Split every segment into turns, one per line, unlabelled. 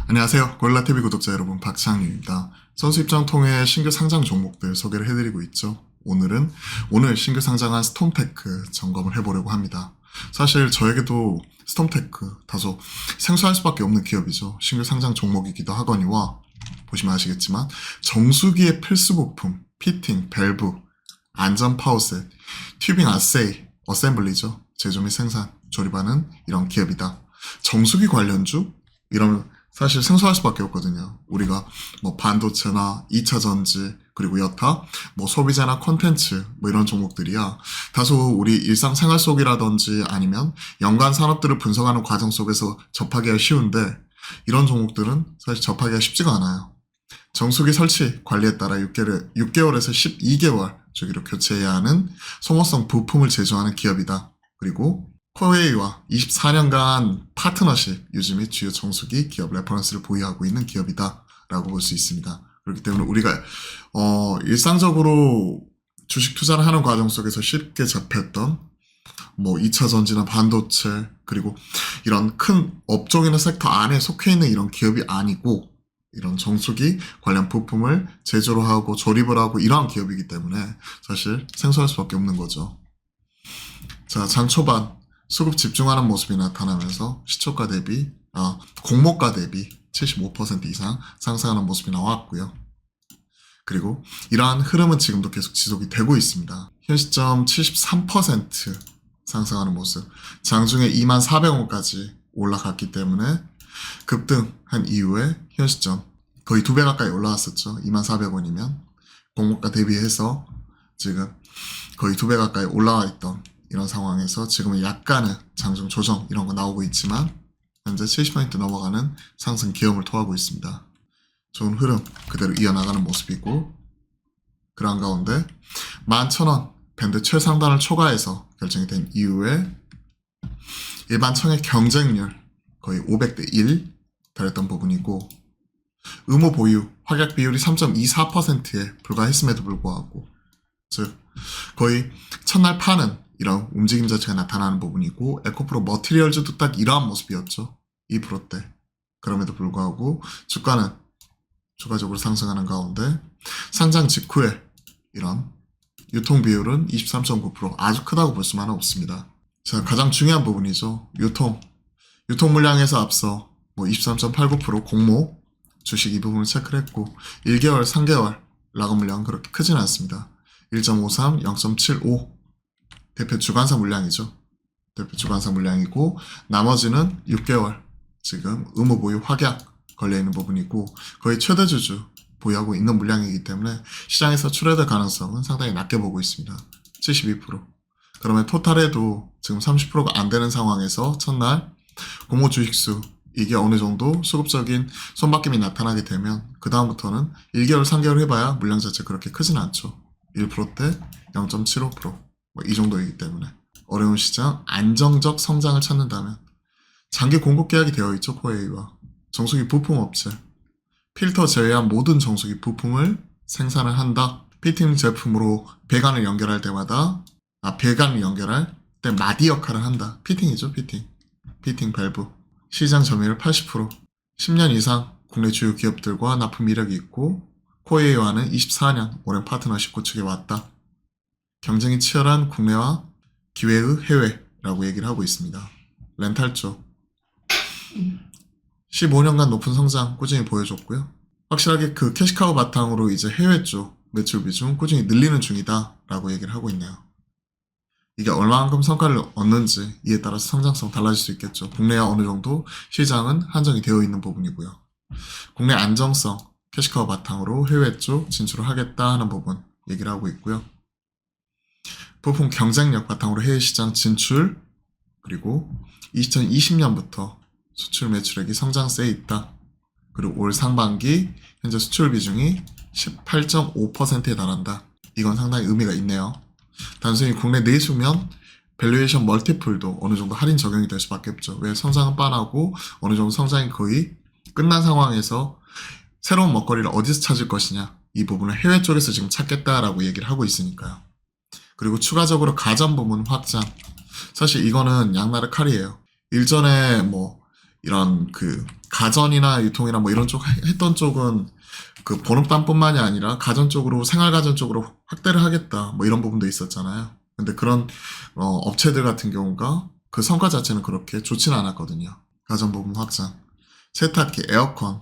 안녕하세요. 고릴라TV 구독자 여러분, 박창윤입니다. 선수 입장 통해 신규 상장 종목들 소개를 해드리고 있죠. 오늘 신규 상장한 스톰테크 점검을 해보려고 합니다. 사실 저에게도 스톰테크 다소 생소할 수밖에 없는 기업이죠. 신규 상장 종목이기도 하거니와 보시면 아시겠지만 정수기의 필수 부품, 피팅, 밸브, 안전 파워셋, 튜빙 아세이, 어셈블리죠. 제조 및 생산, 조립하는 이런 기업이다. 정수기 관련주? 이런 사실 생소할 수밖에 없거든요. 우리가 뭐 반도체나 2차 전지 그리고 여타 뭐 소비재나 콘텐츠 뭐 이런 종목들이야 다소 우리 일상생활 속이라든지 아니면 연관 산업들을 분석하는 과정 속에서 접하기가 쉬운데 이런 종목들은 사실 접하기가 쉽지가 않아요. 정수기 설치 관리에 따라 6개월에서 12개월 주기로 교체해야 하는 소모성 부품을 제조하는 기업이다. 그리고 코웨이와 24년간 파트너십 유지 및 주요 정수기 기업 레퍼런스를 보유하고 있는 기업이다 라고 볼 수 있습니다. 그렇기 때문에 우리가 일상적으로 주식 투자를 하는 과정 속에서 쉽게 접했던 뭐 2차 전지나 반도체 그리고 이런 큰 업종이나 섹터 안에 속해 있는 이런 기업이 아니고 이런 정수기 관련 부품을 제조를 하고 조립을 하고 이러한 기업이기 때문에 사실 생소할 수밖에 없는 거죠. 자, 장 초반 수급 집중하는 모습이 나타나면서 공모가 대비 75% 이상 상승하는 모습이 나왔고요. 그리고 이러한 흐름은 지금도 계속 지속이 되고 있습니다. 현 시점 73% 상승하는 모습, 장중에 24,000원까지 올라갔기 때문에 급등한 이후에 현 시점 거의 2배 가까이 올라왔었죠. 24,000원이면 공모가 대비해서 지금 거의 2배 가까이 올라와 있던 이런 상황에서 지금은 약간의 장중 조정 이런 거 나오고 있지만 현재 70% 넘어가는 상승 기염을 토하고 있습니다. 좋은 흐름 그대로 이어나가는 모습이고 그런 가운데 11,000원 밴드 최상단을 초과해서 결정이 된 이후에 일반 청의 경쟁률 거의 500대 1 달했던 부분이고 의무 보유 확약 비율이 3.24%에 불과했음에도 불구하고 즉 거의 첫날 파는 이런 움직임 자체가 나타나는 부분이고 에코프로 머티리얼즈도 딱 이러한 모습이었죠. 2%대. 그럼에도 불구하고 주가는 추가적으로 상승하는 가운데 상장 직후에 이런 유통 비율은 23.9% 아주 크다고 볼 수만은 없습니다. 자, 가장 중요한 부분이죠. 유통 물량에서 앞서 뭐 23.89% 공모 주식 이 부분을 체크를 했고 1개월, 3개월 라거 물량은 그렇게 크진 않습니다. 1.53, 0.75 대표 주관사 물량이죠. 대표 주관사 물량이고 나머지는 6개월 지금 의무 보유 확약 걸려있는 부분이고 거의 최대 주주 보유하고 있는 물량이기 때문에 시장에서 출회될 가능성은 상당히 낮게 보고 있습니다. 72%. 그러면 토탈에도 지금 30%가 안 되는 상황에서 첫날 공모 주식수 이게 어느 정도 수급적인 손바뀜이 나타나게 되면 그 다음부터는 1개월, 3개월 해봐야 물량 자체 그렇게 크진 않죠. 1%대 0.75%. 이 정도이기 때문에 어려운 시장 안정적 성장을 찾는다면 장기 공급 계약이 되어 있죠. 코웨이와 정수기 부품 업체 필터 제외한 모든 정수기 부품을 생산을 한다. 피팅 제품으로 배관을 연결할 때마다 배관을 연결할 때 마디 역할을 한다. 피팅이죠. 피팅 밸브 시장 점유율 80% 10년 이상 국내 주요 기업들과 납품 이력이 있고 코웨이와는 24년 오랜 파트너십 구축해 왔다. 경쟁이 치열한 국내와 기회의 해외라고 얘기를 하고 있습니다. 렌탈 쪽 15년간 높은 성장 꾸준히 보여줬고요. 확실하게 그 캐시카우 바탕으로 이제 해외 쪽 매출 비중 꾸준히 늘리는 중이다 라고 얘기를 하고 있네요. 이게 얼마만큼 성과를 얻는지 이에 따라서 성장성 달라질 수 있겠죠. 국내와 어느 정도 시장은 한정이 되어 있는 부분이고요. 국내 안정성 캐시카우 바탕으로 해외 쪽 진출을 하겠다 하는 부분 얘기를 하고 있고요. 부품 경쟁력 바탕으로 해외 시장 진출 그리고 2020년부터 수출 매출액이 성장세에 있다. 그리고 올 상반기 현재 수출 비중이 18.5%에 달한다. 이건 상당히 의미가 있네요. 단순히 국내 내수면 밸류에이션 멀티플도 어느 정도 할인 적용이 될 수밖에 없죠. 왜 성장은 빤하고 어느 정도 성장이 거의 끝난 상황에서 새로운 먹거리를 어디서 찾을 것이냐 이 부분을 해외 쪽에서 지금 찾겠다라고 얘기를 하고 있으니까요. 그리고 추가적으로 가전 부문 확장. 사실 이거는 양날의 칼이에요. 일전에 뭐 이런 가전이나 유통이나 뭐 이런 쪽 했던 쪽은 그 본업단뿐만이 아니라 가전 쪽으로 생활가전 쪽으로 확대를 하겠다 뭐 이런 부분도 있었잖아요. 근데 그런 업체들 같은 경우가 그 성과 자체는 그렇게 좋지는 않았거든요. 가전 부분 확장, 세탁기, 에어컨,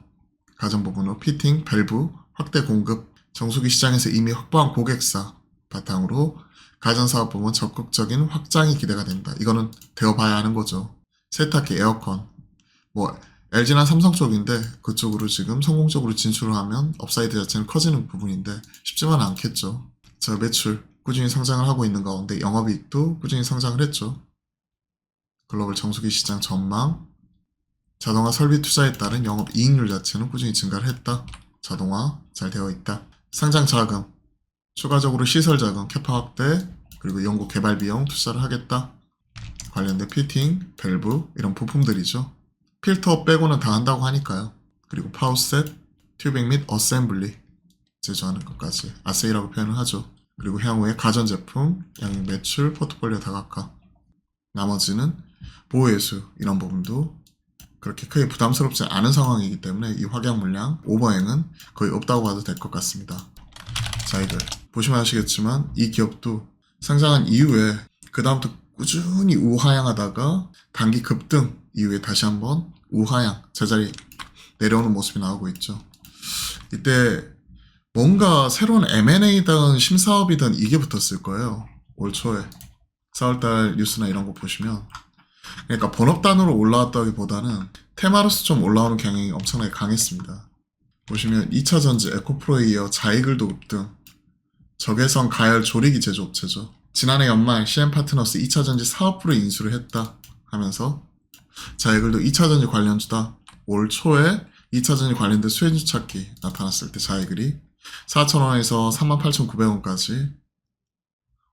가전 부분으로 피팅, 밸브, 확대 공급, 정수기 시장에서 이미 확보한 고객사 바탕으로 가전 사업 부분 적극적인 확장이 기대가 된다. 이거는 되어봐야 하는 거죠. 세탁기, 에어컨, 뭐 LG나 삼성 쪽인데 그쪽으로 지금 성공적으로 진출을 하면 업사이드 자체는 커지는 부분인데 쉽지만 않겠죠. 자, 매출 꾸준히 성장을 하고 있는 가운데 영업이익도 꾸준히 성장을 했죠. 글로벌 정수기 시장 전망, 자동화 설비 투자에 따른 영업 이익률 자체는 꾸준히 증가를 했다. 자동화 잘 되어 있다. 상장 자금, 추가적으로 시설 자금, 캐파 확대, 그리고 연구 개발 비용 투자를 하겠다. 관련된 피팅, 밸브 이런 부품들이죠. 필터 빼고는 다 한다고 하니까요. 그리고 파우셋, 튜빙 및 어셈블리 제조하는 것까지 아세이라고 표현을 하죠. 그리고 향후에 가전제품, 양육 매출, 포트폴리오 다각화, 나머지는 보호예수 이런 부분도 그렇게 크게 부담스럽지 않은 상황이기 때문에 이 확약 물량 오버행은 거의 없다고 봐도 될 것 같습니다. 자, 이걸 보시면 아시겠지만 이 기업도 상장한 이후에 그 다음부터 꾸준히 우하향하다가 단기 급등 이후에 다시 한번 우하향 제자리 내려오는 모습이 나오고 있죠. 이때 뭔가 새로운 M&A든 심사업이든 이게 붙었을 거예요. 올 초에 4월달 뉴스나 이런 거 보시면 그러니까 본업단으로 올라왔다기보다는 테마로서 좀 올라오는 경향이 엄청나게 강했습니다. 보시면 2차전지 에코프로에 이어 자이글도 급등, 적외선 가열 조리기 제조업체죠. 지난해 연말 CM파트너스 2차전지 사업부를 인수를 했다 하면서 자이글도 2차전지 관련주다. 올 초에 2차전지 관련된 수혜주 찾기 나타났을 때 자이글이 4,000원에서 38,900원까지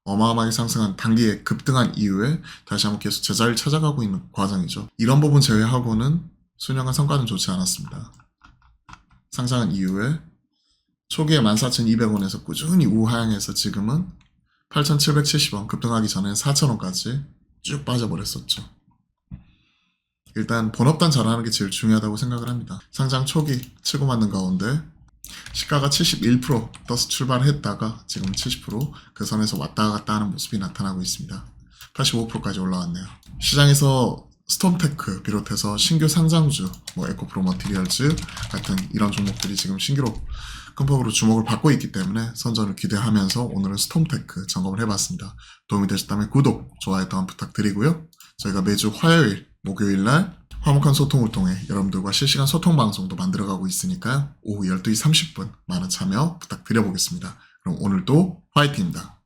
어마어마하게 상승한 단기에 급등한 이후에 다시 한번 계속 제자리를 찾아가고 있는 과정이죠. 이런 부분 제외하고는 수년간 성과는 좋지 않았습니다. 상장한 이후에 초기에 14,200원에서 꾸준히 우하향해서 지금은 8,770원 급등하기 전에 4,000원까지 쭉 빠져버렸었죠. 일단 본업단 잘하는 게 제일 중요하다고 생각을 합니다. 상장 초기 치고 맞는 가운데 시가가 71% 떠서 출발했다가 지금 70%그 선에서 왔다 갔다 하는 모습이 나타나고 있습니다. 85%까지 올라왔네요. 시장에서 스톰테크 비롯해서 신규 상장주, 뭐 에코프로 머티리얼즈 같은 이런 종목들이 지금 신규로 큰 폭으로 주목을 받고 있기 때문에 선전을 기대하면서 오늘은 스톰테크 점검을 해봤습니다. 도움이 되셨다면 구독, 좋아요 또한 부탁드리고요. 저희가 매주 화요일, 목요일날 화목한 소통을 통해 여러분들과 실시간 소통 방송도 만들어가고 있으니까요. 오후 12시 30분 많은 참여 부탁드려보겠습니다. 그럼 오늘도 화이팅입니다.